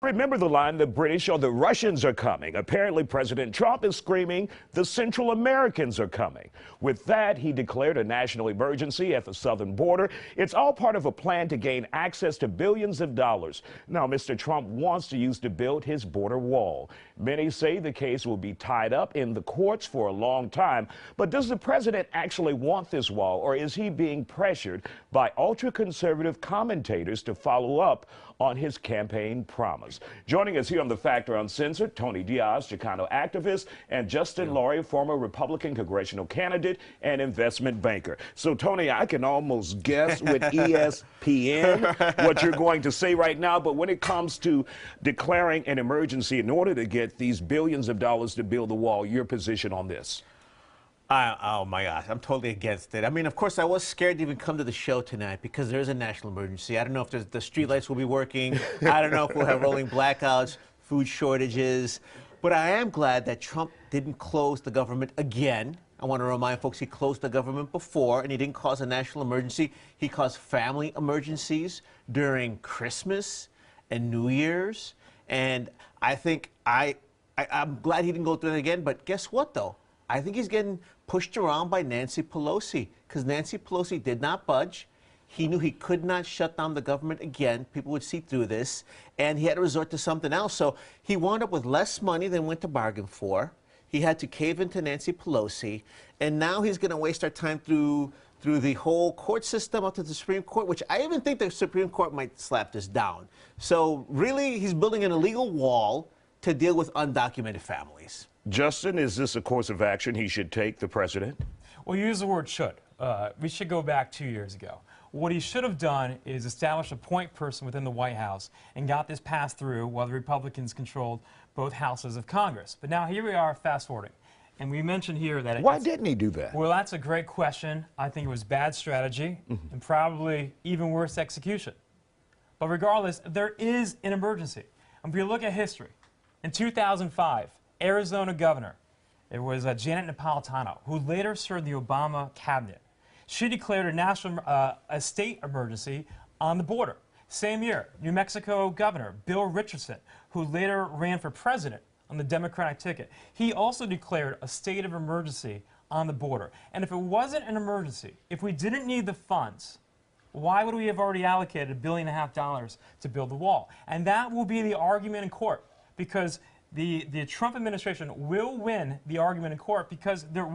Remember the line, the British or the Russians are coming. Apparently, President Trump is screaming, the Central Americans are coming. With that, he declared a national emergency at the southern border. It's all part of a plan to gain access to billions of dollars. Now, Mr. Trump wants to use to build his border wall. Many say the case will be tied up in the courts for a long time. But does the president actually want this wall, or is he being pressured by ultra-conservative commentators to follow up on his campaign promise? Joining us here on The Factor Uncensored, Tony Diaz, Chicano activist, and Justin Lurie, former Republican congressional candidate and investment banker. So, Tony, I can almost guess with ESPN what you're going to say right now, but when it comes to declaring an emergency in order to get these billions of dollars to build the wall, your position on this? Oh my gosh, I'm totally against it. I mean, of course, I was scared to even come to the show tonight because there is a national emergency. I don't know if the streetlights will be working. I don't know if we'll have rolling blackouts, food shortages. But I am glad that Trump didn't close the government again. I want to remind folks he closed the government before, and he didn't cause a national emergency. He caused family emergencies during Christmas and New Year's. And I think I'm glad he didn't go through that again. But guess what, though? I think he's getting pushed around by Nancy Pelosi because Nancy Pelosi did not budge. He knew he could not shut down the government again. People would see through this, and he had to resort to something else. So he wound up with less money than went to bargain for. He had to cave into Nancy Pelosi, and now he's going to waste our time through the whole court system up to the Supreme Court, which I even think the Supreme Court might slap this down. So really, he's building an illegal wall to deal with undocumented families. Justin, is this a course of action he should take, the president? Well, you use the word should. We should go back 2 years ago. What he should have done is establish a point person within the White House and got this passed through while the Republicans controlled both houses of Congress. But now here we are, fast forwarding. And we mentioned here that why didn't he do that? Well, that's a great question. I think it was bad strategy and probably even worse execution. But regardless, there is an emergency. And if you look at history, in 2005, Arizona governor, it was Janet Napolitano, who later served the Obama cabinet. She declared a state emergency on the border. Same year, New Mexico governor Bill Richardson, who later ran for president on the Democratic ticket, he also declared a state of emergency on the border. And if it wasn't an emergency, if we didn't need the funds, why would we have already allocated $1.5 billion to build the wall? And that will be the argument in court, because the Trump administration will win the argument in court because, there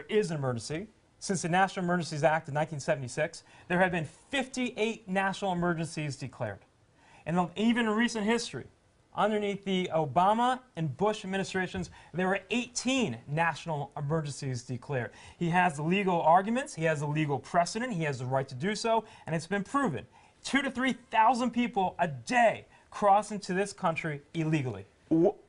is an emergency. Since the National Emergencies Act of 1976, there have been 58 national emergencies declared. And even in recent history, underneath the Obama and Bush administrations, there were 18 national emergencies declared. He has the legal arguments, he has the legal precedent, he has the right to do so, and it's been proven. 2,000 to 3,000 people a day cross into this country illegally.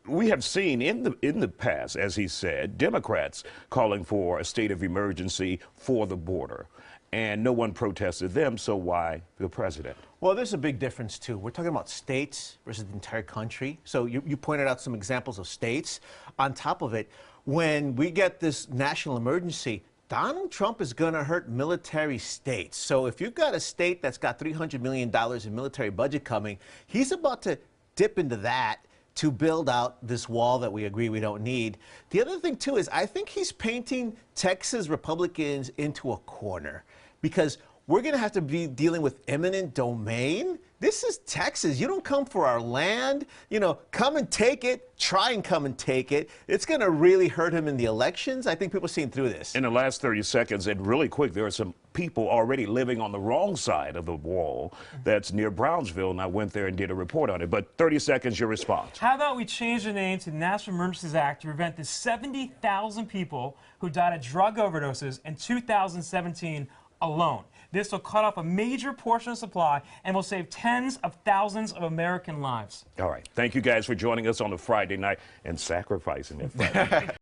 We have seen in the past, as he said, Democrats calling for a state of emergency for the border, and no one protested them, so why the president? Well, there's a big difference, too. We're talking about states versus the entire country. So you pointed out some examples of states. On top of it, when we get this national emergency, Donald Trump is going to hurt military states. So if you've got a state that's got $300 million in military budget coming, he's about to dip into that to build out this wall that we agree we don't need. The other thing, too, is I think he's painting Texas Republicans into a corner because we're going to have to be dealing with eminent domain. This is Texas. You don't come for our land. You know, come and take it. Try and come and take it. It's going to really hurt him in the elections. I think people are seeing through this. In the last 30 seconds, and really quick, there are some people already living on the wrong side of the wall that's near Brownsville, and I went there and did a report on it. But 30 seconds, your response. How about we change the name to the National Emergencies Act to prevent the 70,000 people who died of drug overdoses in 2017 alone? This will cut off a major portion of supply and will save tens of thousands of American lives. All right. Thank you guys for joining us on a Friday night and sacrificing it.